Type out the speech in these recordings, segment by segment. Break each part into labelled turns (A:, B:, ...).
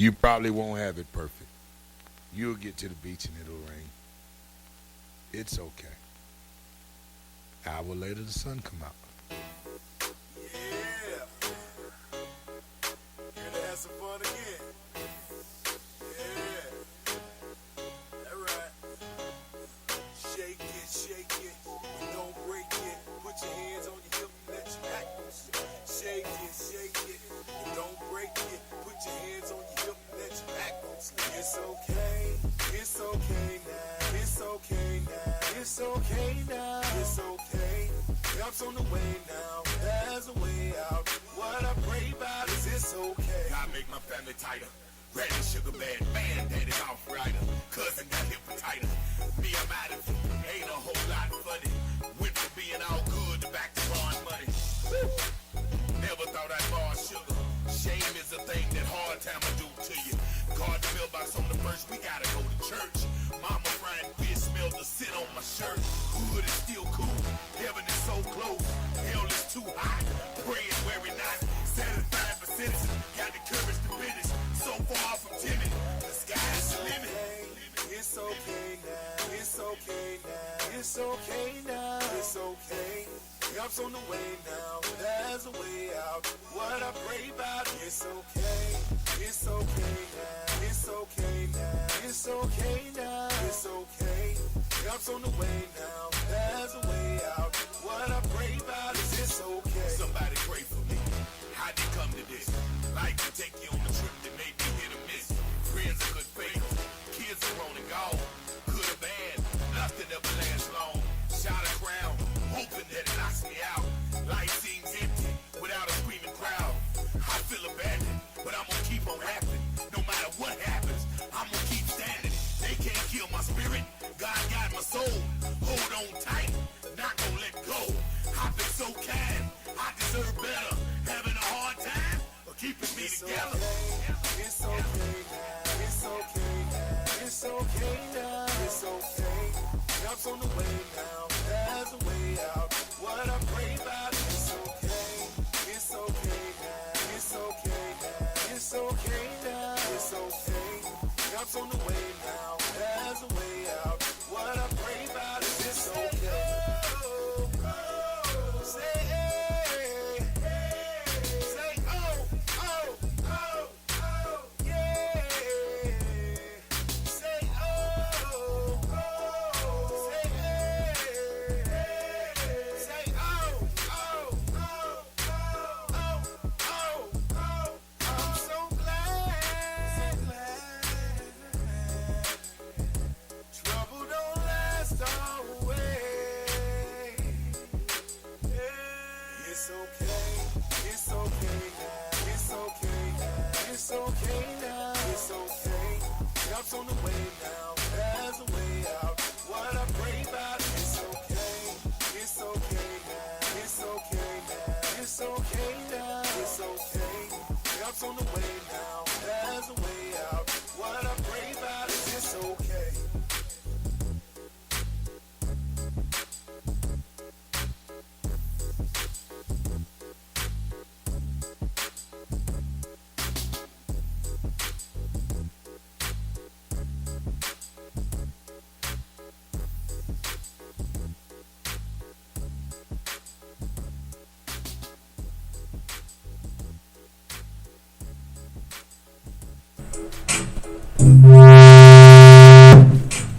A: You probably won't have it perfect. You'll get to the beach and it'll rain. It's okay. Hour later, the sun come out.
B: Yeah. Here to have some fun again. Yeah. Alright. Shake it. You don't break it. Put your hands on your hip and let your back loose. Shake it. You don't break it. Put your hands on your hip and let your back loose. It's okay. It's okay now. It's okay now. It's okay now. It's okay. Help's on the way now. There's a way out. What I pray about is it's okay. God make my family tighter. Ready sugar bad man, daddy off rider. Cousin got hepatitis. Me, I'm out of it. Ain't a whole lot funny. Went from being all good to back to borrowing money. Woo. Never thought I'd borrow sugar. Shame is a thing that hard time will do to you. Guard the mailbox on the first, we gotta go to church. Mama frying fish, smell the sit on my shirt. Hood is still cool, heaven is so close. Hell is too hot, praying where we not. Satisfied for citizen, got the courage to finish. So far from timid, the sky is the limit. It's okay now, it's okay now, it's okay now, it's okay. Help's on the way now, there's a way out. What I pray about, it's okay. It's okay now, it's okay now, it's okay now, it's okay. Help's on the way now, there's a way out. What I pray about is it's okay. Somebody pray for me. How'd you come to this? Life can take you on a trip that may be hit or miss. Friends are good faith, kids are grown and gone. Good or bad, nothing ever lasts long. Shot a crown, hoping that it knocks me out. Life seems empty without a screaming crowd. I feel abandoned, but I'm gonna keep on happening. No matter what happens, I'm gonna keep standing. They can't kill my spirit, God got my soul. Hold on tight, not gonna let go. I've been so kind, I deserve better. Having a hard time, or keeping me together. Okay. It's okay now, it's okay now, it's okay now, it's okay. Help's on the way now, there's a way out. What I pray about, it's okay. It's okay now, it's okay now, it's okay now, it's okay. Help's on the way now, there's a way out. What I pray about is it's okay. Say hey, say oh, yeah. Say say hey, say I'm so glad. Trouble don't last always. It's okay. It's okay now. It's okay now. It's okay now. It's okay. Help's on the way now. There's a way out. What I pray about, it's okay. It's okay now. It's okay now. It's okay now. It's okay. Help's on the way now. There's a way out. What I pray about is it's okay.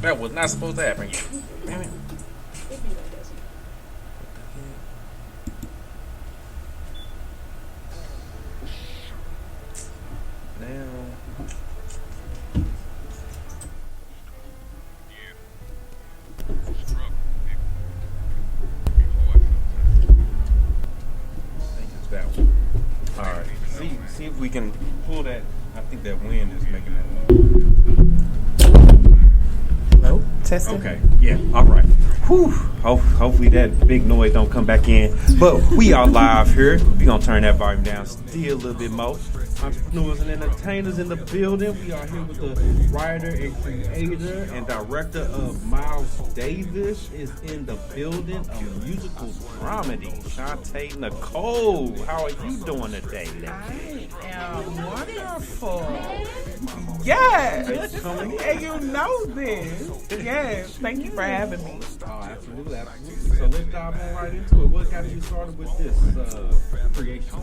C: That was not supposed to happen yet. Damn it. Now. That one. All right. See if we can pull that. I think that wind is making that.
D: Nope. Testing.
C: Okay. Yeah. All right. Whew. Hopefully that big noise don't come back in. But we are live here. We're gonna turn that volume down still a little bit more. Entrepreneurs and entertainers in the building. We are here with the writer and creator and director of Miles Davis is in the building. A musical dramedy. Shawntay Nicole. How are you doing today?
D: I am wonderful. Yes.
C: Coming.
D: And you know this. Yes. Thank you for having me.
C: Oh, absolutely, absolutely. So let's dive on right into it. What got you started with this creation?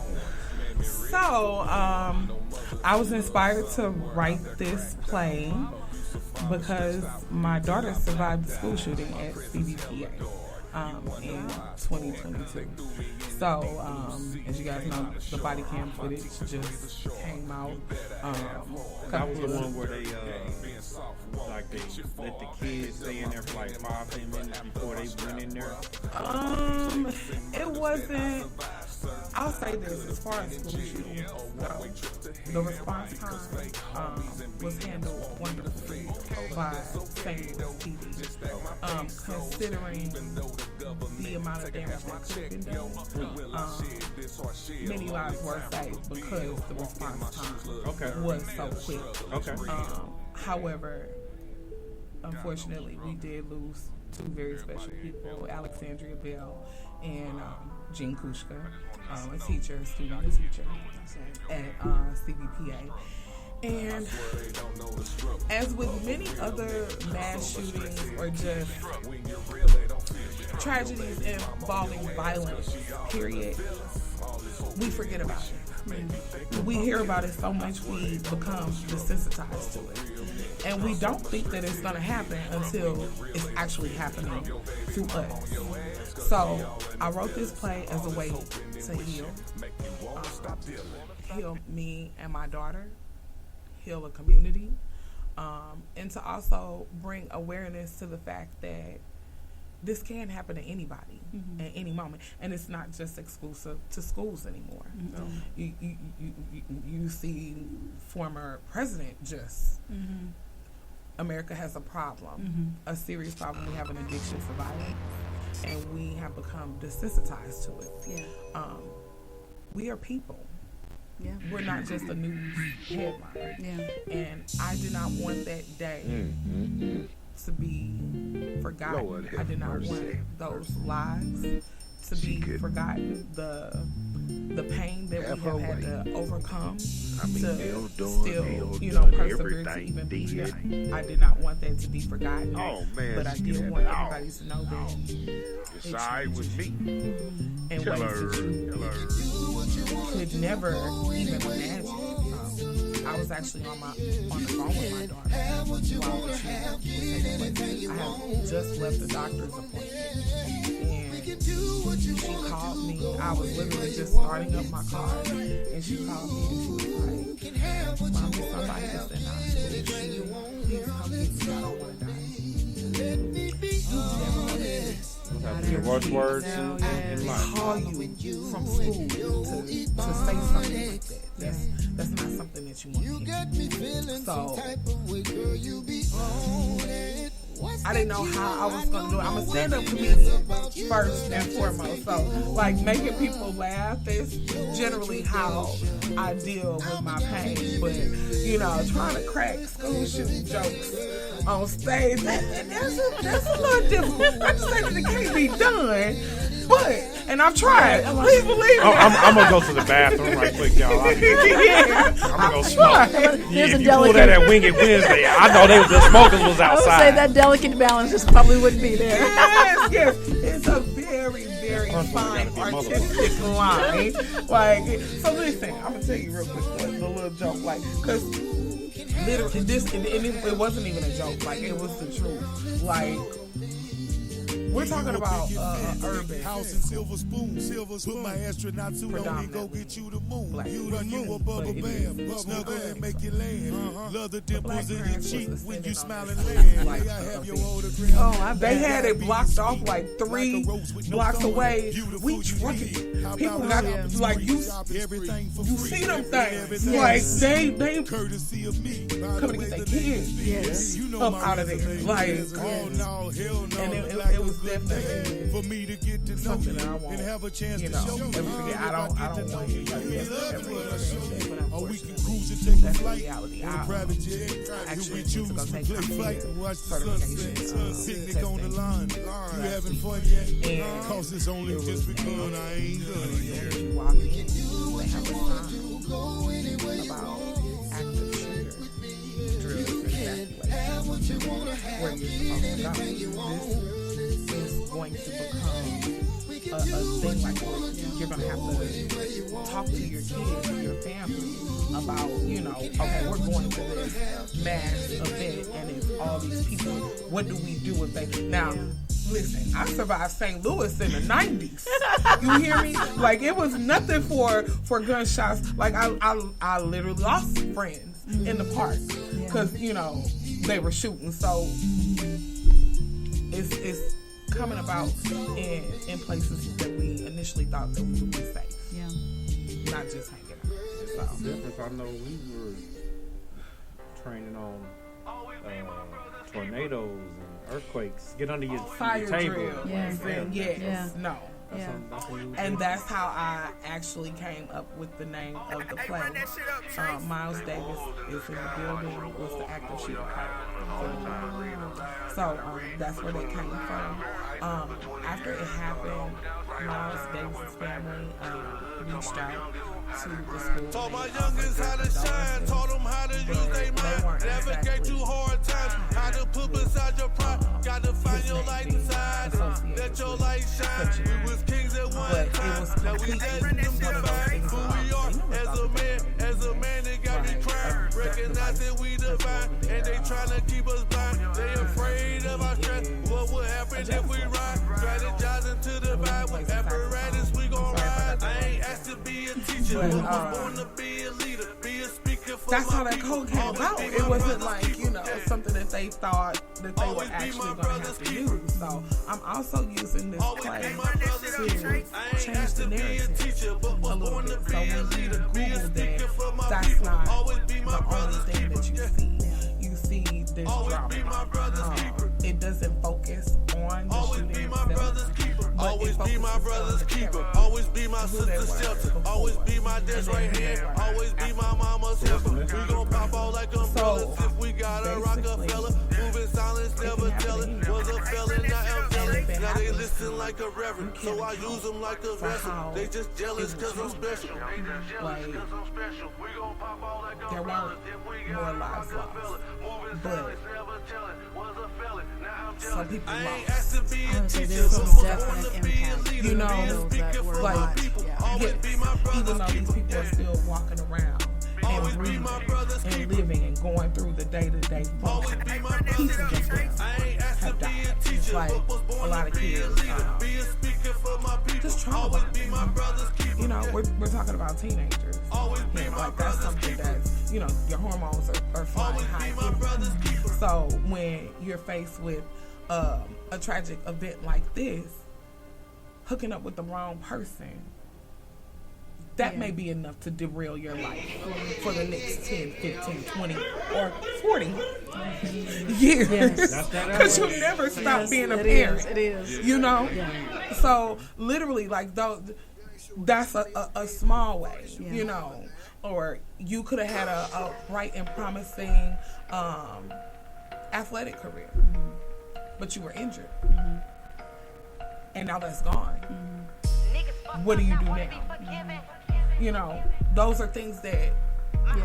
D: So, I was inspired to write this play because my daughter survived the school shooting at CBPA in 2022. So, as you guys know, the body cam footage just came out.
C: That was the one where they like they let the kids stay in there for like 5-10 minutes before they went in there.
D: It wasn't. I'll say this: as far as school shootings go, the response time was handled wonderfully by St. Louis PD. Considering the amount of damage that could have been done, many lives were saved because the response time was so quick.
C: Okay.
D: However, unfortunately, we did lose two very special people, Alexandria Bell and Jean Kushka, a teacher, student teacher at CBPA. And as with many other mass shootings or just tragedies involving violence, period, we forget about it. We hear about it so much we become desensitized to it. And we don't think that it's going to happen until it's actually happening to us. So I wrote this play as a way to heal me and my daughter, heal a community, and to also bring awareness to the fact that this can happen to anybody at any moment, and it's not just exclusive to schools anymore. You see former president just. America has a problem, a serious problem. We have an addiction for violence, and we have become desensitized to it. Yeah. We are people. Yeah. We're not just a news headline. Yeah. And I did not want that day to be forgotten. I did not want those lives to be forgotten. The pain that we have had to overcome to still persevere to even be here. I did not want that to be forgotten. Oh man! But I did want everybody to know that it's all right with me. And ways that you could never even imagine. I was actually on the phone with my daughter while the shooting was taking place. I had just left the doctor's appointment, and she called me. I was literally just starting up my car, and she called me and she was like, "Mommy, somebody just in the hospital. Please come get me. I don't want to die."
C: Your worst words in life.
D: Call you from school to say something like that. That's not something that you want to hear. So I didn't know how I was going to do it. I'm a stand-up comedian first and foremost. So, like, making people laugh is generally how I deal with my pain. But, trying to crack school shooting jokes on stage, that's a little difficult. I just say that it can't be done. But, and I've tried. Please believe me.
C: I'm going to go to the bathroom right quick, y'all. I'm going to go smoke.
E: There's
C: you pulled that at Winged Wednesday. I know the smokers was outside.
E: I would say that delicate balance just probably wouldn't be there.
D: Yes. It's a very, very fine artistic line. So listen, I'm going to tell you real quick the little joke. Because literally, it wasn't even a joke. It was the truth. We're talking about urban
B: house and silver spoons. Put my astronaut suit on and go get you the moon. You run you a bubble bath, snuggle and make you land. Love the dimples in your cheek when you smile and land. May I have your autograph?
D: They had it blocked off 3 blocks away. We truck it. People got you see them things.
E: Yes.
D: They
B: courtesy of me.
D: coming to get their kids.
E: Yes.
D: Up out of there. And it was definitely
B: for me to get to know
D: something that I want.
B: and have a chance to
D: Never
B: show
D: forget. I don't want you to
B: or we can cruise and take a
D: that's the
B: flight
D: reality.
B: on a private jet.
D: Actually
B: we choose
D: to go
B: to
D: take
B: play
D: my
B: flight and watch the
D: certification
B: picnic on the
D: testing.
B: line. You having fun yet?
D: And
B: Cause it's only just begun. I ain't done yet.
D: you walk in, they have a sign about active shooter. oh my God, this is going to become a thing like you're going to have to talk to your kids and your family about, okay, we're going to this mass event and it's all these people. What do we do if they... Now, listen, I survived St. Louis in the 90s. You hear me? Like, it was nothing for gunshots. Like, I literally lost friends in the park because, they were shooting. So, it's coming about in places that we initially thought that we would be safe.
E: Yeah.
D: Not just hanging out. So.
C: Difference. I know we were training on tornadoes and earthquakes. Get under your
D: fire
C: table.
D: Drill.
E: Yeah.
D: No. And that's how I actually came up with the name of the play. Miles Davis is in the building, was the active shooter pilot. So that's where they came from. After it happened, Miles Davis' family reached out to the school.
B: Told my youngest how to shine, taught them how to use their mind, navigate through hard times, how to put beside your pride, gotta find your light inside, let your light shine. We was kings at one time, now we letting them define who we are as a man they got me crying, recognize that we divine, and they tryna keep us blind, they afraid of our strength, what would happen if we ride, strategizing to the vibe, with apparatus we gon' ride, I ain't asked to be a teacher, but was born to be a leader, be a speaker for
D: that's how
B: my
D: that
B: people.
D: code came about. It wasn't like, something that they thought that they were actually going to have to use. So I'm also using this play to change the narrative a little bit. So when you Google that, that's not the only thing that you see. You see this drama. It doesn't focus on the shooting itself.
B: Always be my brother's keeper. Always be my sister's shelter. Always be my dad's right hand. Always be my mama's helper. We gon' pop out like umbrellas if we got a Rockefeller. Moving silence, never telling. Was a felon, now I'm telling. Now they listen like a reverend, so I use them like a vessel. They just jealous cause I'm special.
D: Like, there weren't more lives lost, but some people lost.
E: I would say there was a definite impact. Those that were
D: like,
E: not.
D: Yes, even though these people are still walking around and breathing and living and going through the day-to-day function, pieces of them have died. It's like a lot of kids just traumatized. We're talking about teenagers. Like that's something that's, your hormones are flying high. So when you're faced with a tragic event like this, hooking up with the wrong person, that may be enough to derail your life for the next 10, 15, 20, or 40 years. Because you'll never stop being a parent.
E: It is.
D: So literally, like, that's a small way, Or you could have had a bright and promising athletic career, but you were injured. And now that's gone. What do you do now? Those are things that we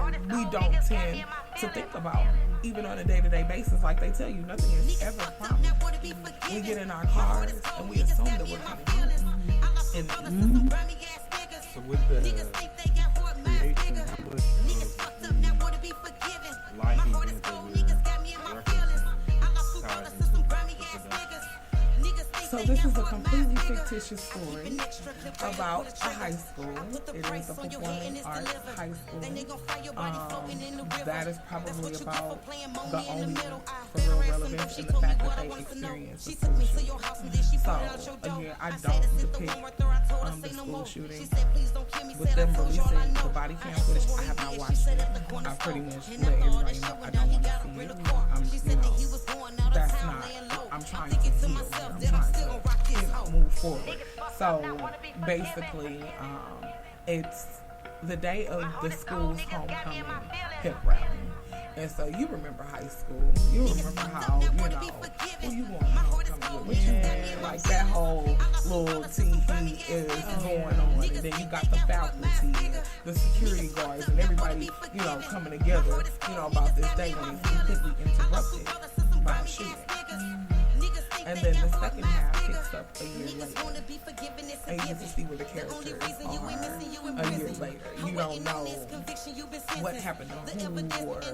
D: don't tend to think about, even on a day-to-day basis. Like they tell you, nothing is ever promised. We get in our cars and we assume that we're coming home.
C: So with the creation of life events that we're referencing, ties into the production.
D: So this is a completely fictitious story about a high school. It is a performing arts high school. That is probably about the only for real relevance in the fact that they experienced a school shooting. So again, I don't depict the school shooting. With them releasing the body cam footage, I have not watched it. I pretty much let everybody know I don't want to see it. That's not. I'm trying to heal. I'm trying to move forward. So basically, it's the day of the school's homecoming hip rally. And so you remember high school. You remember how, who you want to homecoming with. Yeah, like that whole little TV is going on. And then you got the faculty, the security guards, and everybody, coming together, about this day when it's completely interrupted by a shooting. And then the second half picks up a year later. And you get to see where the characters are a year later. You don't know what happened to who or until,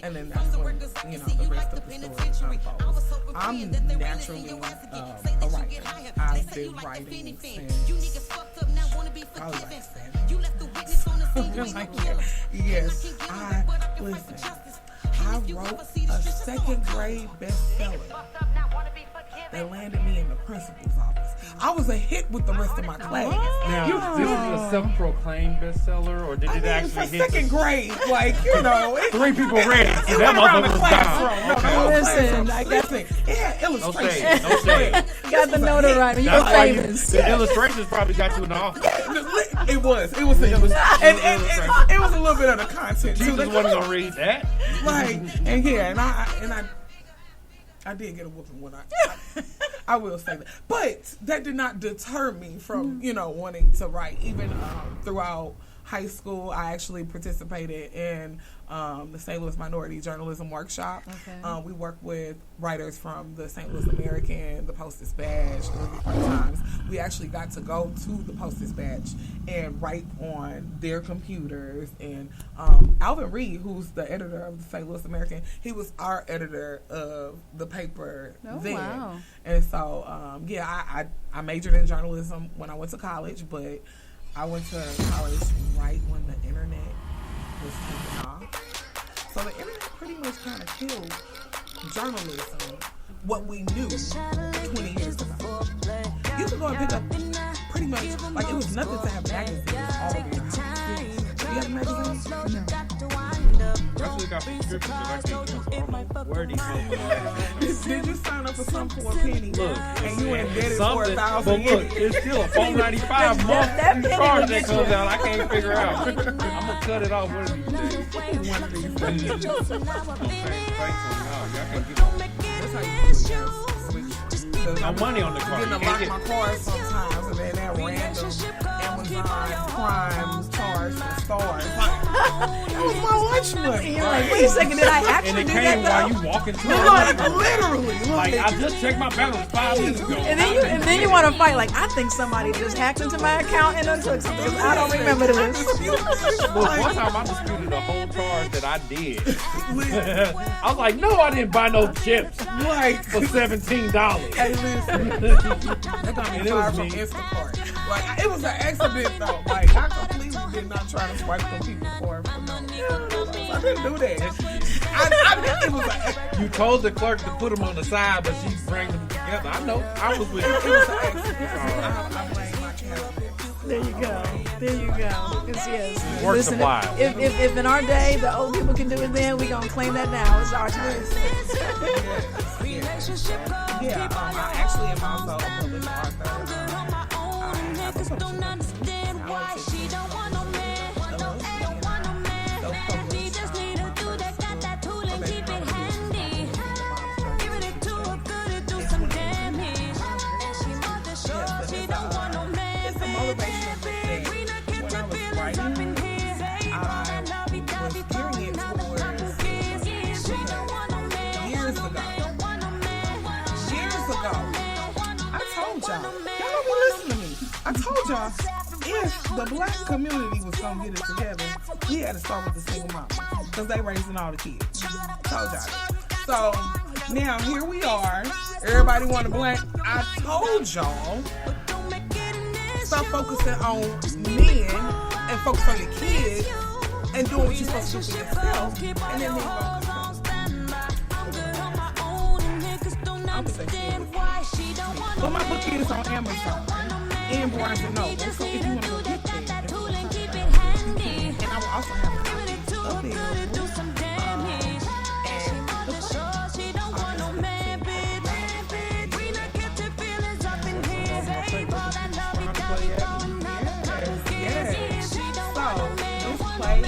D: and then that's when, the rest of the story unfolds. I'm naturally a writer. I've been writing since probably like 7. Yes, I wrote a second grade bestseller that landed me in the principal's office. I was a hit with the rest of my class.
C: Now, this is a self-proclaimed bestseller, or did it actually hit
D: second grade? Like,
C: 3 people read it.
D: It
C: That
D: went around the
C: motherfucker was
D: classroom.
C: down.
E: Listen, I got
D: It had illustrations.
C: No shade.
E: got the notoriety. You're
C: That's why
E: famous.
C: the illustrations probably got you in the office.
D: It was the illustration. And it was a little bit of the content, too.
C: Jesus wasn't going to read that.
D: I did get a whooping when I will say that. But that did not deter me from, wanting to write. Even throughout high school, I actually participated in the St. Louis Minority Journalism Workshop.
E: Okay.
D: We work with writers from the St. Louis American, the Post-Dispatch, the Review Times. We actually got to go to the Post-Dispatch and write on their computers. And Alvin Reed, who's the editor of the St. Louis American, he was our editor of the paper then.
E: Wow.
D: And so, I majored in journalism when I went to college, but I went to college right when the internet was taking off. So the internet pretty much kind of killed journalism, what we knew 20 years ago. You could go and pick up pretty much, like, it was nothing to have magazines all the time. Do you have a magazine? No.
C: I still got subscriptions, but I can't where these motherfuckers.
D: Did you sign up for something for a penny?
C: Look,
D: and you indebted for
C: something,
D: $1,000.
C: but look, it's still a $4.95 month charge that comes out. I can't figure out. I'm gonna cut it off one of these days.
D: One of these days.
C: I'm thankful now. Y'all can't get
D: That's how you do it.
C: no money on the card.
D: Getting to
C: You
D: lock
C: can't
D: my
C: get-
D: card sometimes, and then that random Amazon Prime charge for stars. Like, that was my lunch money.
E: You're like, wait a second, did I
C: And
E: actually
C: it
E: do
C: came while
E: that though?
C: you walking to
D: Like,
C: it.
D: literally.
C: Like, I just checked my balance 5 minutes ago.
E: And then you want to fight like I think somebody just hacked into my account and untook something because I don't remember this.
C: Look, one time I disputed a whole charge that I did. I was like, no, I didn't buy no chips
D: Like,
C: for $17.
D: hey, listen. That got me
C: And it
D: fired
C: was
D: from
C: me.
D: Instacart. Like, it was an accident, though. Like, I completely did not try to swipe some people for no. I didn't do that. I did. It was an accident.
C: You told the clerk to put them on the side, but she bring them together. I know. I was with
D: It was
C: you.
D: an accident. I blame my cabinet.
E: There you go. There you go. Yes.
C: Work
E: Listen,
C: supply.
E: if in our day the old people can do it then, we gonna claim that now. It's our time.
D: Yeah, I actually am also a published author. I have a publishing company. I went to it's a motivational thing. When I was writing, I was gearing it towards years ago, I told y'all don't be listening to me. I told y'all if the black community was gonna get it together, we had to start with the single mom because they raising all the kids. Told y'all that. So now here we are. Everybody want a black. I told y'all stop focusing on men and focus on your kids and doing what you're supposed to do for yourself, and then but my book is on Amazon and Barnes and Noble, so if you want to go get there, and I will also have copies available. Yes. So this play,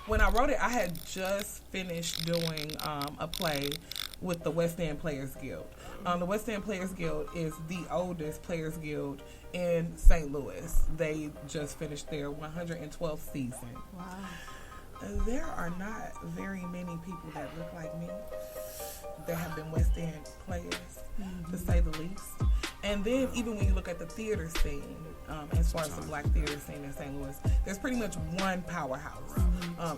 D: when I wrote it, I had just finished doing a play with the West End Players Guild. The West End Players Guild is the oldest Players Guild in St. Louis. They just finished their 112th season.
E: Wow.
D: There are not very many people that look like me that have been West End players, to say the least. And then even when you look at the theater scene, as far as the black theater scene in St. Louis, there's pretty much one powerhouse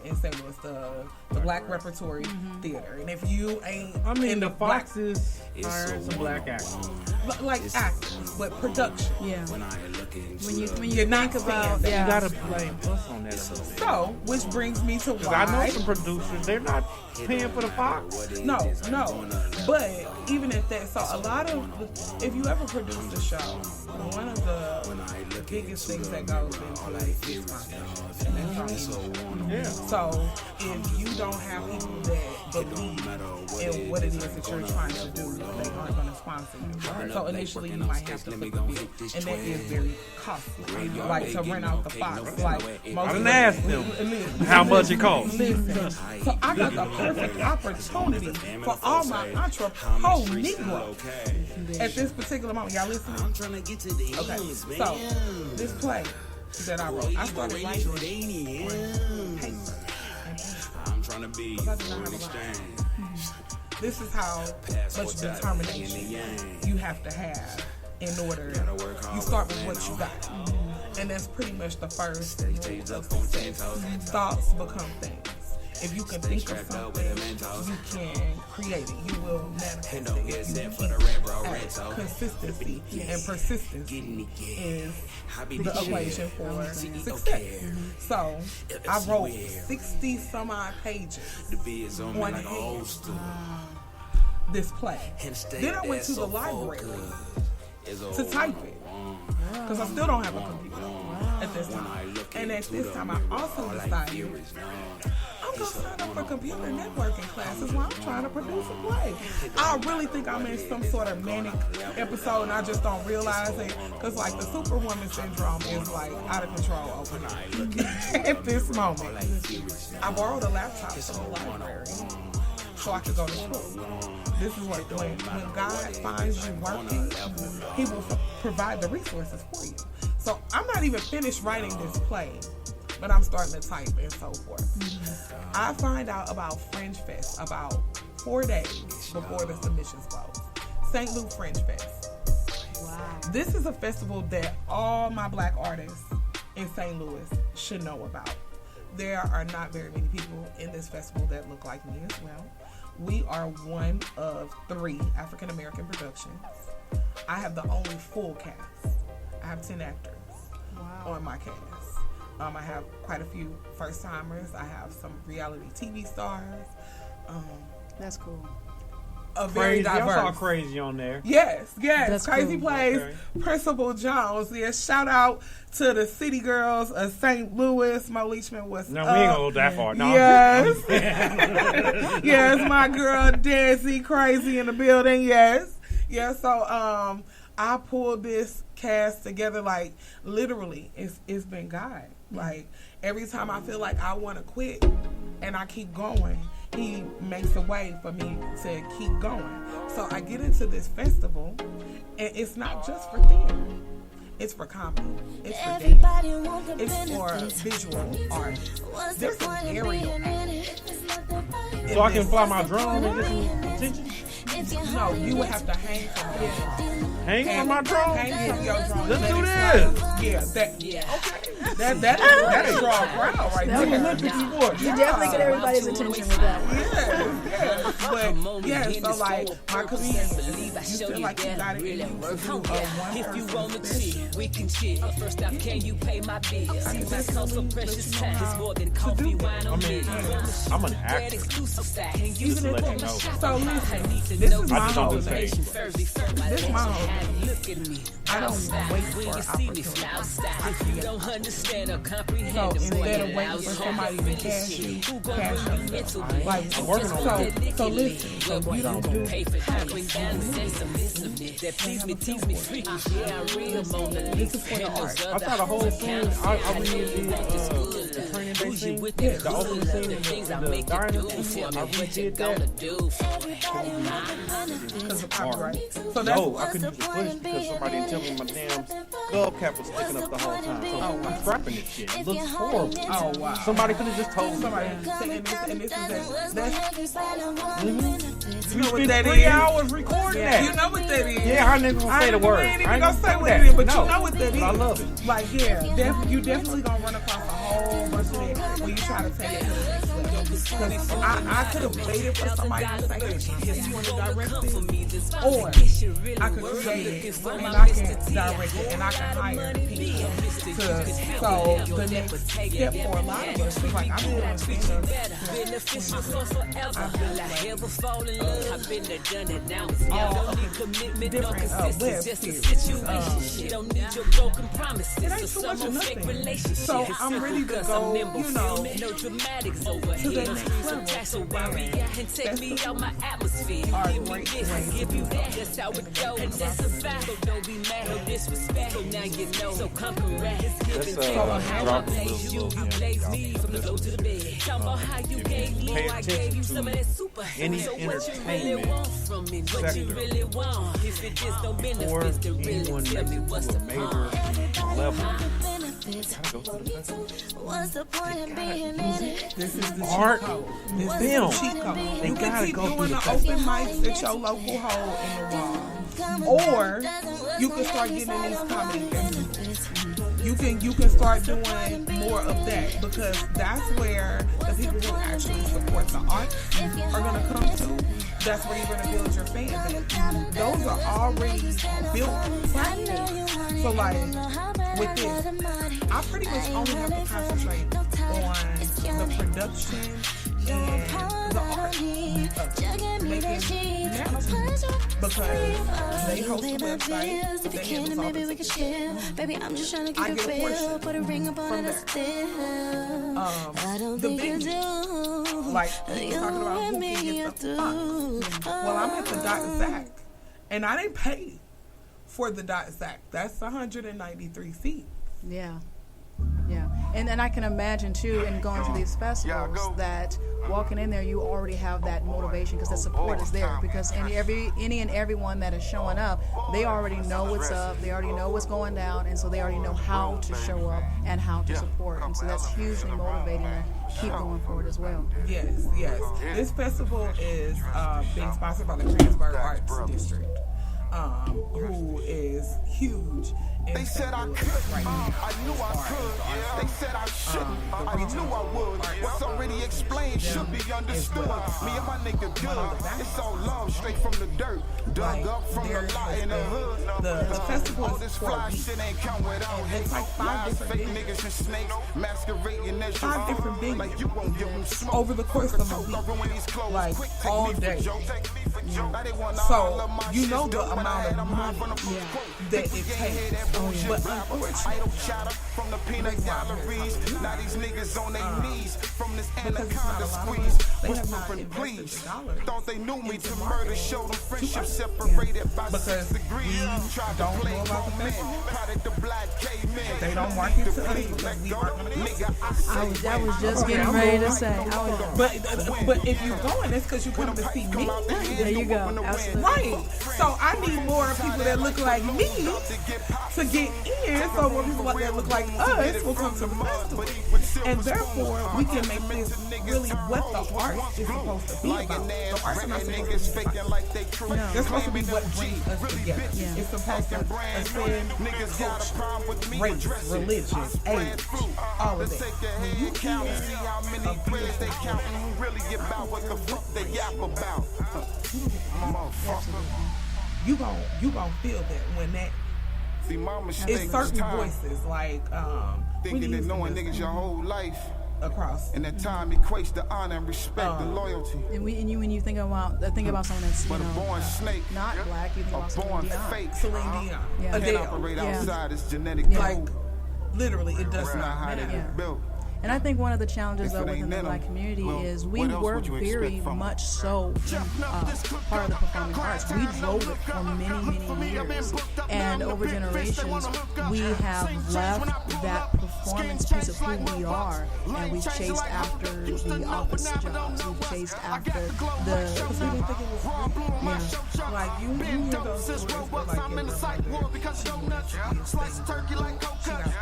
D: in St. Louis, the Black Repertory Theater. And if you ain't in
C: the
D: black,
C: Foxes are some black actors.
D: like actors, but production.
E: Yeah. When you
D: You're not
E: think about,
D: seeing
C: You
E: yeah.
C: gotta blame us on that a little bit.
D: So, which brings me to
C: 'Cause
D: why
C: I know some producers, they're not paying for the Fox.
D: No. But even at that, so a lot of, if you ever produce a show, one of the biggest things that goes into it is sponsorship. And that's all you need.
C: Yeah.
D: So if you don't have people that believe in what it is that you're trying to do, they aren't going to sponsor you. So initially you might have to put the bid, and that is very costly. Like to rent out the Fox. Like most
C: I done asked them how much it costs.
D: Listen, so I got the perfect opportunity for all my entrepreneur Negro at this particular moment. Y'all listening? Okay, so this play that I wrote, I started writing on paper and pencil. Because I did not have a lot. This is how much determination you have to have in order. You start with what you got. And that's pretty much the first rule of success. Thoughts become things. If you can think of something, you can create it. You will manifest it. If you keep at it. Consistency and persistence is the equation for success. So I wrote 60 some odd pages on hand, this play. Then I went to the library to type it because I still don't have a computer at this time. And at this time, I also decided I'm going to sign up for computer networking classes while I'm trying to produce a play. I really think I'm in some sort of manic episode and I just don't realize it because like the superwoman syndrome is like out of control overnight. At this moment, I borrowed a laptop from the library so I could go to school. This is what when God finds you working, He will provide the resources for you. So I'm not even finished writing this play, but I'm starting to type and so forth. I find out about Fringe Fest about 4 days before the submissions close. St. Louis Fringe Fest.
E: Wow.
D: This is a festival that all my black artists in St. Louis should know about. There are not very many people in this festival that look like me as well. We are one of 3 African American productions. I have the only full cast. I have 10 actors on my cast. I have quite a few first timers. I have some reality TV stars.
E: That's cool.
D: A very
C: Crazy.
D: diverse.
C: I saw Crazy on there.
D: Yes.
E: That's
D: Crazy
E: cool.
D: plays
C: Okay.
D: Principal Jones. Yes, shout out to the City Girls of St. Louis. Mo Leachman was
C: No, we ain't gonna go that far. No.
D: Yes. Yes, my girl Desi Crazy in the building. Yes. Yeah, so I pulled this cast together like literally it's been God. Like every time I feel like I want to quit and I keep going, He makes a way for me to keep going. So I get into this festival and it's not just for theater. It's for comedy. It's for dance. It's for visual art. There's some aerial acting.
C: So I can fly my drone and get some attention?
D: No, you would have to hang from your drone.
C: Hang from my drone?
D: Hang from your drone.
C: Let's
D: Let
C: do
D: it
C: this.
D: slide. Yeah, okay. That'll draw a crowd right there.
E: You definitely get everybody's attention with that one.
D: Yes. But yeah, so like my comedian, you feel like you got it in you to do one
F: If you want
D: person
F: to cheat, we can cheat. First off, can you pay my bills?
D: I can
F: My cost of precious
D: let you know
F: time is
D: how
F: more than
D: to
F: coffee,
D: do
F: wine, or
C: I mean, I'm an actor.
F: exclusive side. Can you
C: Just to let you know.
D: So listen, this is my
C: I just don't
D: whole
C: do
D: thing.
C: stage.
D: This is my whole thing.
F: Look at me.
D: I don't wait for
F: When you see me from
D: opportunity.
F: outside, if you don't understand or comprehend
D: So
F: the way
D: instead of
F: that I
D: waiting
F: was
D: for somebody to cash you,
F: who gon'
D: cash
F: bring you
D: yourself.
F: into it?
D: Like
C: I'm working on
D: so listen, so if you don't do
F: pay for covering balance and submissiveness. That please me, tease me, freaky. Yeah, I real Mona Lisa.
C: I thought the whole scene, I redid the training day scene, the opening scene, the diner. I redid that.
D: because of copyright. So that's
C: No, I couldn't use the footage because somebody didn't tell me my damn skull cap was sticking up the whole time. So I'm scrapping this shit. It looks horrible.
D: oh wow.
C: Somebody could have just told me.
D: Somebody
C: that.
D: saying this and this is that.
C: We
D: You know what
C: spent
D: that
C: 3
D: is?
C: hours recording that.
D: You know what that is?
C: Yeah, I ain't gonna say the word.
D: I ain't
C: I
D: even
C: ain't
D: gonna say
C: gonna
D: what
C: say
D: it is,
C: that.
D: but
C: No.
D: you know what that is.
C: I love it.
D: Like, yeah, you definitely gonna run across a whole bunch of it when you try to take it to the next level. Because I could have waited for somebody to say, yes, you want to direct it, or I could create it and I can direct it and I can hire people to. So the next step for a lot of us is like, I'm doing things. Different web series.
F: Don't need your broken promises.
D: It ain't too much of nothing. So I'm ready to go, you know,
F: no dramatics over
D: to the
F: here.
D: next level.
F: So worry and take me out my atmosphere.
D: Are
F: Give me
D: great
F: this,
D: ways
F: give
D: to
F: you
D: do
F: that. That's how it goes. And that's a fact. So don't be mad or disrespectful. Now you know. So come correct.
C: Let's
F: Give and take. How I
C: drop a
F: blaze you,
C: little,
F: you blaze me from the floor to the bed. Talk about how you gave me,
C: Pay
F: I gave you
C: attention
F: some of
C: to
F: that super.
C: any
F: So what you really
C: entertainment
F: want from me? What you
C: sector
F: really want? If it just don't
C: before
F: benefit, then
C: anyone
F: really tell
C: makes
F: me
C: it
F: what's
C: to a
F: the
C: major
F: point.
C: level. Gotta go to the festival.
G: What's the point of being in it?
D: This is the
C: Art,
D: cheat code. This is
C: film.
D: the cheat code.
C: They
D: You
C: gotta
D: can keep
C: go through
D: doing
C: the
D: the
C: festival.
D: open mics at your local hole in the wall, or you can start getting in these comedy festivals. You can start doing more of that, because that's where the people who actually support the arts are gonna come to. That's where you're gonna build your fans at. Those are already built platforms. So like with this, I pretty much only have to concentrate on the production and the art of making narratives, because they host a website, they handle all
G: Maybe we
D: this.
G: can share. Baby, I'm just trying to
D: I
G: get
D: get
G: a
D: a
G: feel.
D: portion
G: Put a ring up on
D: from
G: it
D: there.
G: still. I don't
D: the
G: think you
D: venue.
G: do.
D: Like, he was talking about who can get the funds. Well, I'm at the Dot Zac, and I didn't pay for the Dot Zac. That's 193 feet.
E: Yeah. Yeah. And I can imagine, too, in going to these festivals, that walking in there, you already have that motivation because the support is there. Because any and everyone that is showing up, they already know what's up. They already know what's going down. And so they already know how to show up and how to support. And so that's hugely motivating to keep going forward as well.
D: Yes, yes. This festival is being sponsored by the Transburg Arts District, who is huge.
B: They said I could, I knew I could. They said I shouldn't, I knew I would. What's already explained should be understood. Me and my nigga good, it's all love straight from the dirt. Dug up from the lot in the hood.
D: The festival
B: All
D: is
B: this
D: 4
B: fly
D: weeks.
B: shit ain't come without
D: And
B: hate.
D: it's like 5
B: Lies,
D: different
B: fake
D: venues.
B: niggas and snakes masquerading as your
D: 5 different
B: own. Like you won't give them smoke.
D: over the course of a week, like all day. So you know the amount of money that it takes. But unfortunately,
B: from the peanut galleries. Now these niggas on their knees from this
D: because it's not
B: anaconda
D: a lot of
B: squeeze.
D: us, they have not
B: Whispering,
D: invested
B: please.
D: the dollars
B: Thought they knew me
D: into
B: to
D: marketing
B: murder, show them friendship
D: us.
B: separated by
D: Because
B: 6 degrees.
D: we
B: Tried to
D: don't
B: play
D: know about the
B: grown men,
D: festival.
B: product of black cavemen.
D: They don't market to us because we aren't gonna go.
B: Nigga,
E: I was just getting ready to say.
D: But if you're going, it's because you're coming to see me.
E: There you go. Absolutely.
D: Right. So I need more people that look like me to get in, so more people that look like us will come to the festival. And therefore, we can make this really what the art is supposed to be about. The art's not supposed to be about. They're supposed to be what brings us together.
E: Yeah.
D: It's supposed to ascend culture, race, religion, age, all of that. When you hear a beautiful
B: counting really about what the fuck they yap about.
D: you gon' feel that when that
B: See, my mistake
D: it's
B: was
D: certain
B: time.
D: voices like
B: Thinking that knowing niggas your whole life,
D: across.
B: and that time equates to honor and respect and loyalty.
E: And when you think about someone that's
B: But a born snake,
E: not black, you think
B: a
E: about
B: born
E: Celine Dion.
B: fake,
D: Celine Dion,
E: Yeah.
B: can't
D: Adele,
B: operate
E: Yeah.
B: outside its genetic
E: Yeah.
B: code.
D: like literally it does
B: That's not how
D: not
B: they
D: matter.
B: get built.
E: And I think one of the challenges though within the Black community is we were very much so part of the performing arts. We drove it for many, many years, and over generations we have left that performance piece of who we are, and we've chased after the office jobs. We've chased after the
D: we didn't think it was real. Like you hear those stories, but like your grandmother, she wanted to be a singer. She got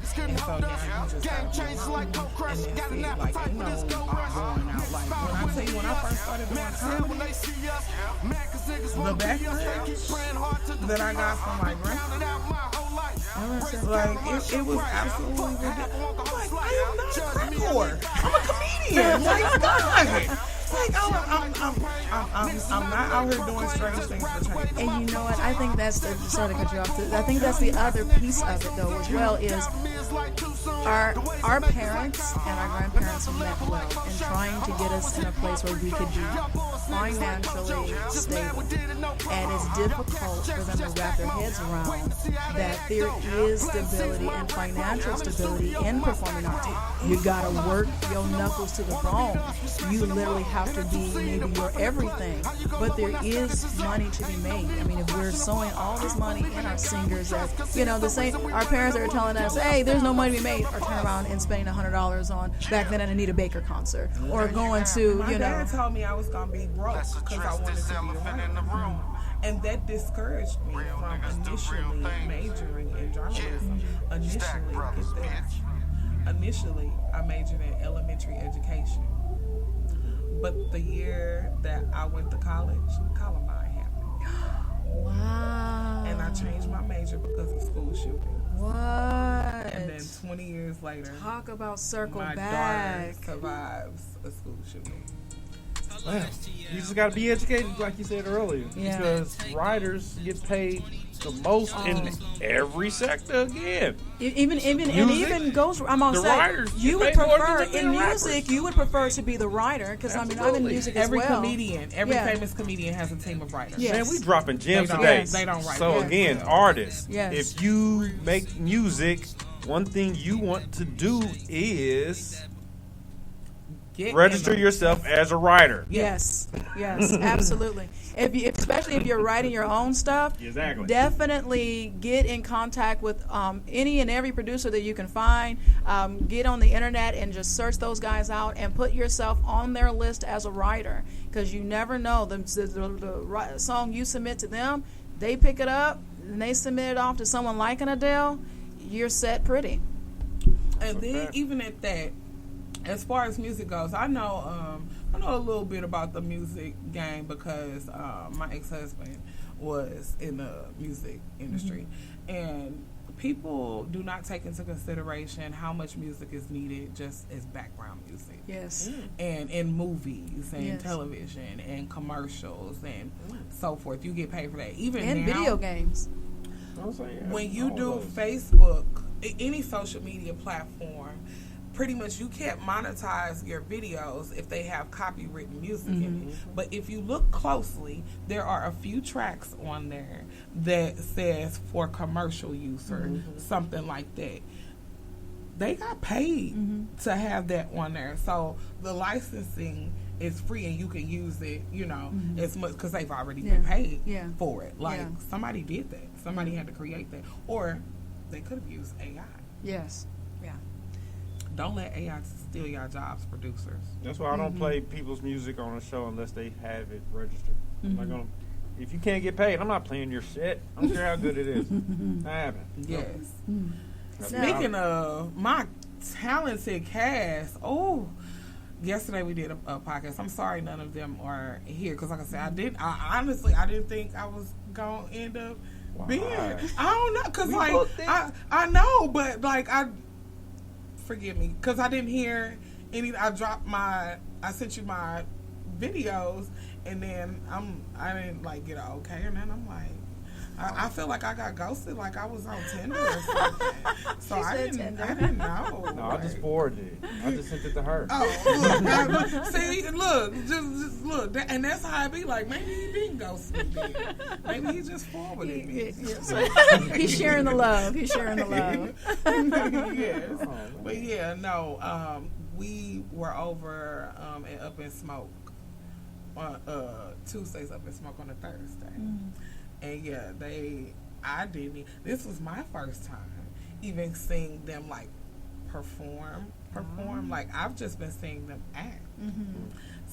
D: pregnant, and so now you just got to and then see, like, you know, going out. Like, when I tell you, when I first started doing comedy, the backlash that I got from my grandmother, like, it was absolutely ridiculous. Like, I am not a crack whore. I'm a comedian. Like, God. Like, I'm not out here doing strange things for change.
E: And you know what? I think that's the, sorry to cut you off. I think that's the other piece of it though as well is our parents and our grandparents meant well in trying to get us in a place where we could be financially stable. And it's difficult for them to wrap their heads around that there is stability and financial stability in performing arts. You gotta work your knuckles to the bone. You literally have to be maybe your everything, but there is money to be made. I mean, if we're sowing all this money in our singers, that you know, the same our parents are telling us, "Hey, there's no money to be made," or turn around and spending $100 on back then at a Anita Baker concert, or going to
D: my
E: you know.
D: dad told me I was gonna be broke because I wanted to be a writer. And that discouraged me from initially majoring in journalism. Initially, I majored in elementary education. But the year that I went to college, Columbine happened.
E: Wow.
D: And I changed my major because of school shooting.
E: What?
D: And then 20 years later,
E: Talk about circle
D: my
E: back.
D: daughter survives a school shooting.
C: Well, you just got to be educated, like you said earlier,
E: Yeah.
C: because writers get paid the most in every sector again.
E: Even and
C: Music,
E: even goes. I'm gonna
C: the
E: say
C: writers
E: you
C: get
E: would
C: paid more
E: prefer
C: than
E: in
C: the
E: music.
C: rappers.
E: You would prefer to be the writer because I mean I'm in
C: Absolutely.
E: music
D: Every
E: as well.
D: comedian, every
E: Yeah.
D: famous comedian has a team of writers.
E: Yeah.
C: Man, we dropping gems
D: They don't-
C: today.
D: yes, they don't write
C: So
D: that.
C: again,
D: Yes.
C: artists,
E: Yes.
C: if you make music, one thing you want to do is
D: Get
C: register
D: in
C: yourself as a writer.
E: Yes, yes, absolutely. Especially if you're writing your own stuff,
C: Exactly.
E: definitely get in contact with any and every producer that you can find. Get on the internet and just search those guys out and put yourself on their list as a writer, because you never know the song you submit to them, they pick it up and they submit it off to someone like an Adele. You're set pretty.
D: And then even at that, as far as music goes, I know a little bit about the music game because my ex-husband was in the music industry, and people do not take into consideration how much music is needed just as background music.
E: Yes.
D: And in movies and
E: Yes.
D: television and commercials and so forth, you get paid for that. Even
E: And
D: now,
E: video games.
D: when you do Facebook, any social media platform, pretty much you can't monetize your videos if they have copywritten music in it. But if you look closely, there are a few tracks on there that says for commercial use or something like that. They got paid to have that on there. So the licensing is free and you can use it, you know, as much because they've already been paid for it. Like somebody did that. Somebody had to create that. Or they could have used AI.
E: Yes. Yeah.
D: Don't let AI steal your jobs, producers.
C: That's why I don't play people's music on a show unless they have it registered. I'm not gonna. If you can't get paid, I'm not playing your shit. I don't care how good it is. I haven't.
D: Yes.
C: That's
D: Speaking of my talented cast, yesterday we did a podcast. I'm sorry none of them are here because, like I said, I honestly didn't think I was gonna end up being. I don't know because I know, but like forgive me because I didn't hear any. I sent you my videos and then I didn't like get an okay, and then I'm like, I feel like I got ghosted, like I was on Tinder or something. So I didn't know.
C: No, I just forwarded it. I just sent it to her.
D: Oh, look, see, look, just look, and that's how I be like. Maybe he didn't ghost me. Then. Maybe he just forwarded me.
E: He's sharing the love. He's sharing the love.
D: Yes, but yeah, no. We were over at Up in Smoke on Tuesdays, Up in Smoke on a Thursday, and yeah, I didn't. This was my first time even seeing them like perform. Like I've just been seeing them act.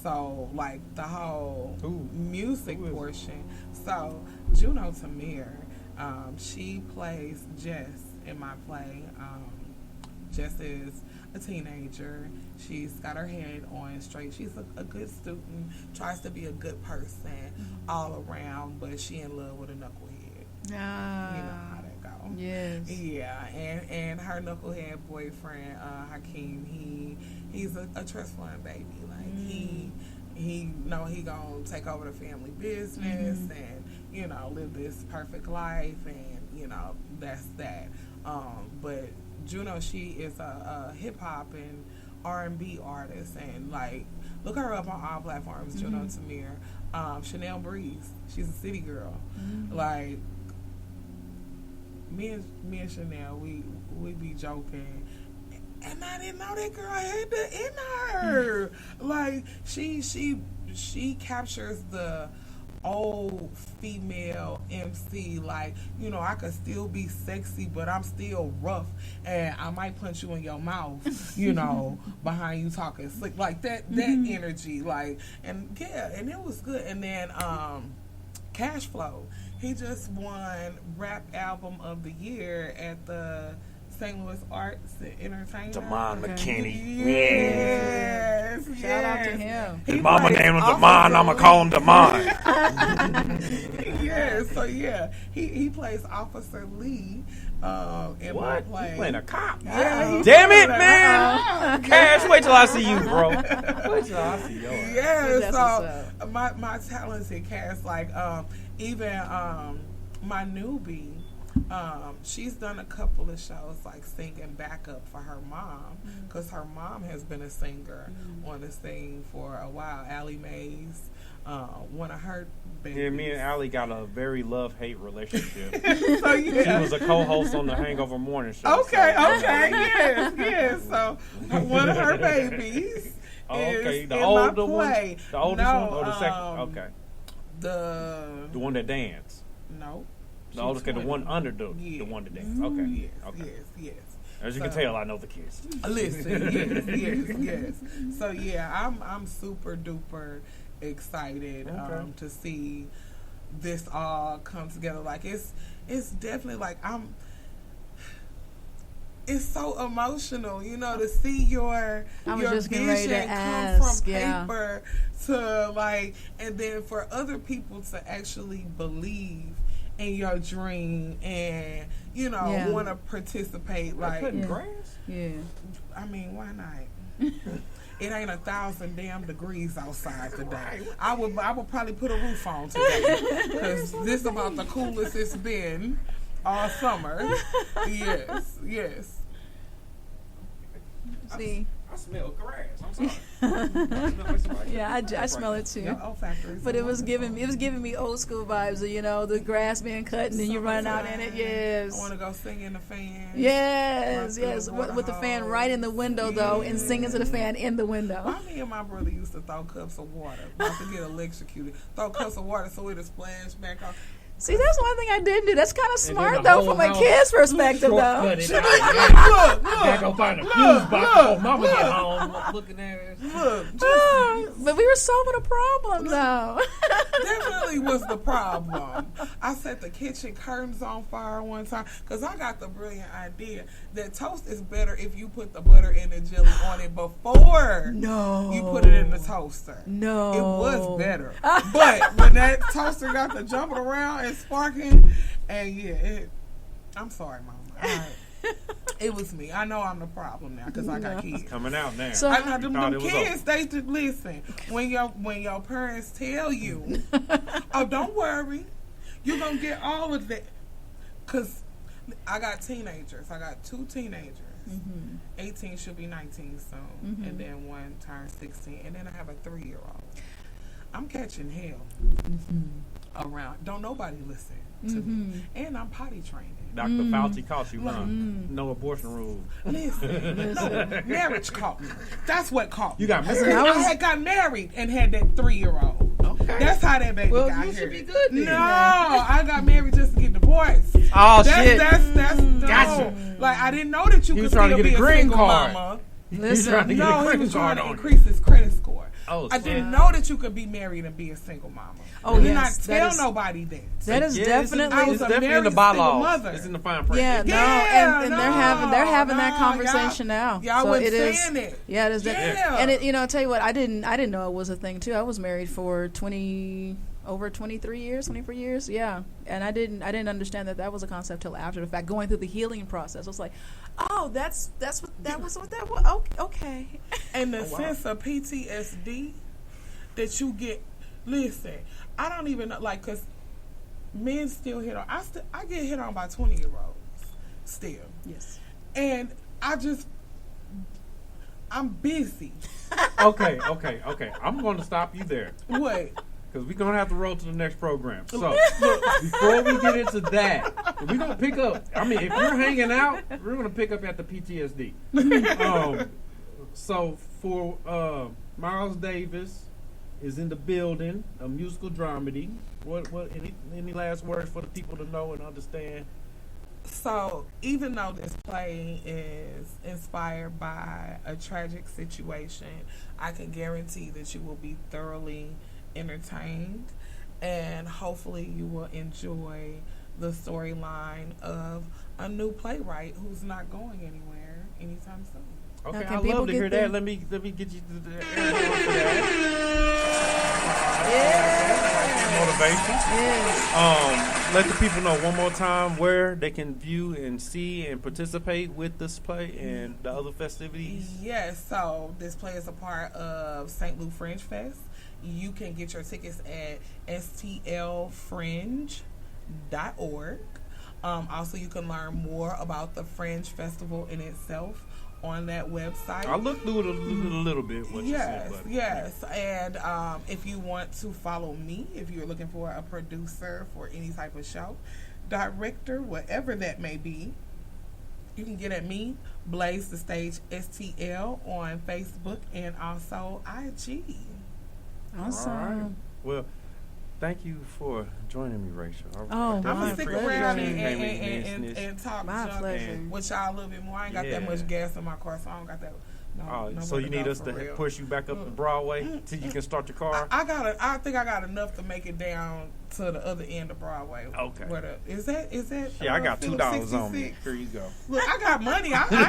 D: So like the whole music portion. So Juno Tamir, she plays Jess in my play. Jess is a teenager. She's got her head on straight. She's a good student, tries to be a good person all around, but she in love with a knucklehead. You know how that go.
E: Yes.
D: Yeah, and her knucklehead boyfriend, Hakeem, he's a trust fund baby. Like he know he gonna take over the family business and, you know, live this perfect life, and, that's that. But Juno, she is a hip hop and R&B artist, and like look her up on all platforms. Juno Tamir, Chanel Breeze, she's a city girl. Like me and Chanel, we be joking, and I didn't know that girl had that in her. Like she captures the old female MC, like, I could still be sexy, but I'm still rough, and I might punch you in your mouth, behind you talking slick, like that energy, like, and yeah, and it was good. And then Cash Flow, he just won Rap Album of the Year at the St. Louis Arts and Entertainment.
C: Damon McKinney.
D: Yes.
E: Shout out to him.
C: His mama named him Damon. I'm going to call him Damon.
D: Yeah, so yeah. He plays Officer Lee in my play.
C: He playing a cop?
D: Yeah,
C: damn it, man. Cash, wait till I see you, bro. Wait till I see yours.
D: Yeah, so my talented cast, like even my newbie, she's done a couple of shows like singing backup for her mom, because her mom has been a singer on the scene for a while. Allie Mays, one of her babies.
C: Yeah, me and Allie got a very love-hate relationship.
D: So yeah,
C: she was a co-host on the Hangover Morning Show.
D: Okay, yes. So one of her babies is
C: the
D: in
C: older
D: my play.
C: One, the oldest one, or the second? Okay,
D: the
C: one that danced.
D: No.
C: The oldest, the one under the one that danced. Okay.
D: Yes.
C: As you can tell, I know the kids.
D: Listen, yes. So yeah, I'm super duper excited to see this all come together. Like it's definitely like it's so emotional, to see your vision come from paper to like, and then for other people to actually believe in your dream and want to participate. Like
C: cutting grass.
E: Yeah.
D: I mean, why not? It ain't 1,000 damn degrees outside today. I would probably put a roof on today, because this about the coolest it's been all summer. Yes.
E: See.
C: I smell grass. I'm sorry.
E: Yeah, I smell it too. But it was giving me old school vibes of, the grass being cut and then you run out in it. Yes.
D: I want to go sing in the fan.
E: Yes. With the fan right in the window though, and singing to the fan in the window.
D: Me and my brother used to throw cups of water, about to get electrocuted. Throw cups of water so it'll splash back off.
E: See, that's one thing I didn't do. That's kind of smart, though, from a kid's perspective, though.
D: Look.
F: Gotta go find a fuse box before mama get home. Looking at it.
E: But we were solving a problem, though.
D: That really was the problem. I set the kitchen curtains on fire one time because I got the brilliant idea that toast is better if you put the butter and the jelly on it before you put it in the toaster.
E: No.
D: It was better. But when that toaster got to jumping around and sparking, and I'm sorry, Mama. It was me. I know I'm the problem now because I got kids.
C: Coming out now.
E: So
D: them kids, they just listen. When your parents tell you, oh, don't worry, You're going to get all of that. Because I got teenagers. I got 2 teenagers. 18 should be 19 soon. And then one turns 16. And then I have a 3-year-old. I'm catching hell around. Don't nobody listen to me. And I'm potty training.
C: Dr. Fauci caught you, huh? No abortion rules.
D: Listen. No, marriage caught me. That's what caught me.
C: You got married?
D: I had got married and had that 3-year-old. Okay. That's how that baby got
H: you
D: here.
H: should be good then.
D: No, I got married just to get divorced.
H: Oh, shit.
D: That's no.
C: Gotcha.
D: Like, I didn't know that you
C: He
D: could
C: was trying to
D: still
C: get
D: be
C: a green
D: single
C: card.
D: mama.
C: He's trying to get
D: No,
C: a
D: he
C: credit
D: was trying
C: card
D: to
C: on
D: increase his credit score.
C: Oh,
D: I
C: shit.
D: didn't know that you could be married and be a single mama.
E: Oh,
D: I did
E: yes,
D: not
E: that
D: tell
E: is-
D: nobody that.
E: That is
C: Yeah,
E: definitely.
D: I was
C: It's
D: a
C: definitely in
D: married
C: the
D: single
C: bylaws.
D: mother.
C: It's in the fine print.
E: Yeah, no,
D: Yeah,
E: and
D: no,
E: they're having that
D: no,
E: conversation now.
D: y'all
E: so
D: wasn't
E: it is.
D: saying it.
E: Yeah, it is.
D: Yeah.
E: And it, I'll tell you what, I didn't know it was a thing too. I was married for over 23 years, 24 years. Yeah, and I didn't understand that was a concept till after the fact. Going through the healing process, I was like, oh, that's what that was. What that was. Oh, okay.
D: And the sense of PTSD that you get. Listen, I don't even know, like, because men still hit on. I get hit on by 20-year-olds still.
E: Yes.
D: And I'm busy.
C: Okay. I'm going to stop you there.
D: What?
C: Because we're going to have to roll to the next program. So, before we get into that, we're going to pick up. I mean, if you're hanging out, we're going to pick up at the PTSD. So, for Miles Davis is in the building, a musical dramedy. What any last words for the people to know and understand?
D: So, even though this play is inspired by a tragic situation, I can guarantee that you will be thoroughly entertained, and hopefully you will enjoy the storyline of a new playwright who's not going anywhere anytime soon.
C: Okay,
E: can
C: I
E: people
C: love to
E: get
C: hear
E: them?
C: that. Let me get you to the airport for that. Motivation.
E: Yes.
C: Let the people know one more time where they can view and see and participate with this play and the other festivities.
D: Yes, so this play is a part of St. Louis Fringe Fest. You can get your tickets at stlfringe.org. Also, you can learn more about the Fringe Festival in itself on that website.
C: I looked through it a little bit. What you said, buddy.
D: Yes. And if you want to follow me, if you're looking for a producer for any type of show, director, whatever that may be, you can get at me, Blaze the Stage STL on Facebook and also IG.
E: Awesome.
C: All right. Well, thank you for joining me, Rachel.
E: Oh,
D: I'm
E: my
D: gonna stick
E: pleasure.
D: around
C: Came in
D: and talk
E: My
D: junk
E: pleasure.
D: with y'all a little bit more. I ain't got that
C: Yeah.
D: much gas in my car, so I don't got that. No
C: So you need us to push you back up to Broadway till you can start your car?
D: I think I got enough to make it down to the other end of Broadway.
C: Okay.
D: Is that?
C: Yeah, I got
D: Philip
C: $2 on me.
D: 66?
C: Here you go.
D: Look, I got money. I ain't say.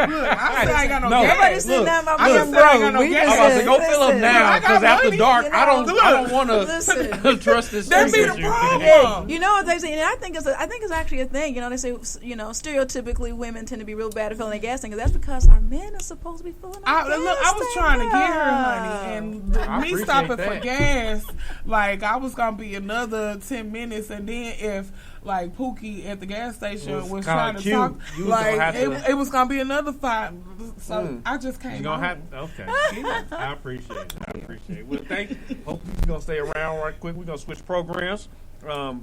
D: Look, I said I ain't got no
C: No,
D: gas.
E: Everybody sitting down my
D: I just
E: room,
D: said I ain't got
E: bro.
D: no
E: We
D: gas.
C: I'm about to go
E: Listen,
C: fill up now
D: I got
C: because after
D: money,
C: dark,
E: you
C: I don't
E: know.
C: want to
E: Listen.
C: trust this.
D: That be
C: street
D: the
C: with you.
D: problem.
E: You know what they say, and I think it's actually a thing. You know, they say, stereotypically women tend to be real bad at filling their gas tank. That's because our men are supposed to be filling our gas
D: Look, I was
E: tank
D: trying to get her,
E: up.
D: honey, and
C: I
D: me
C: appreciate
D: stopping for
C: that.
D: gas, like I was gonna be another 10 minutes, and then if like Pookie at the gas station
C: Was
D: was
C: kinda
D: trying to
C: cute,
D: talk,
C: you was gonna have
D: like
C: to-
D: it was gonna be another 5. So I just came.
C: You gonna have
D: home.
C: okay. I appreciate it. Well, thank you. Hopefully you're gonna stay around right quick. We're gonna switch programs.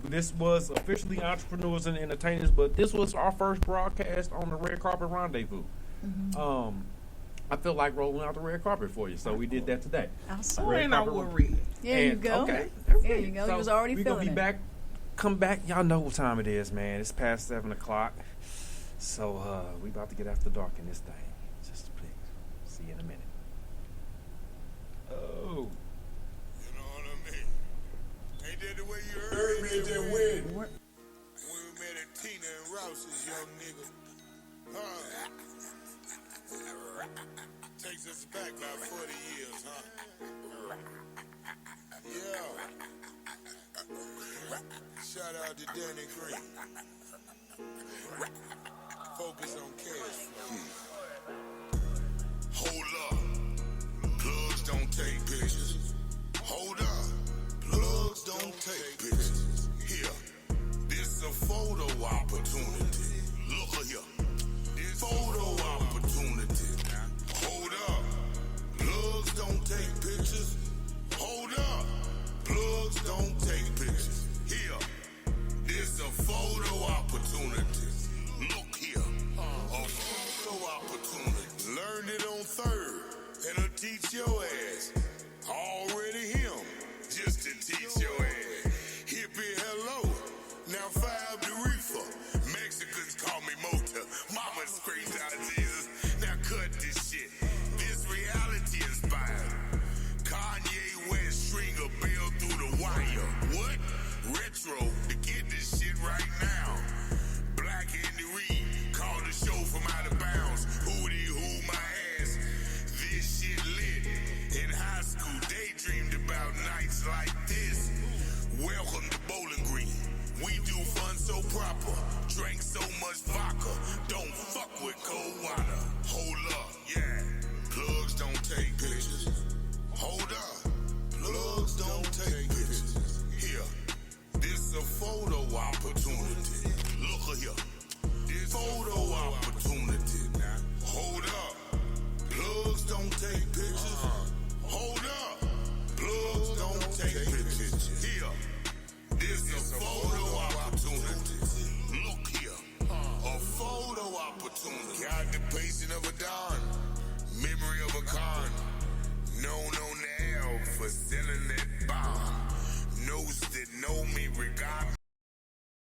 C: This was officially Entrepreneurs and Entertainers, but this was our first broadcast on the Red Carpet Rendezvous. I feel like rolling out the red carpet for you, so we did that today.
E: Awesome.
D: Where ain't I worried?
E: There you
C: And-
E: go.
C: Okay.
E: There you go. You was already
C: we're
E: feeling
C: gonna be
E: it.
C: back. Come back. Y'all know what time it is, man. It's past 7:00. So we about to get after dark in this thing. Just please. See you in a minute. Oh.
B: You know what I mean? Ain't that the way you heard me at that wedding? When we met at Tina and Rouse's, young nigga. Takes us back about 40 years, huh? Yeah. Shout out to Danny Green. Focus on cash flow. Hold up. Plugs don't take pictures. Hold up. Plugs don't take pictures. Here. motor. Mama's crazy idea.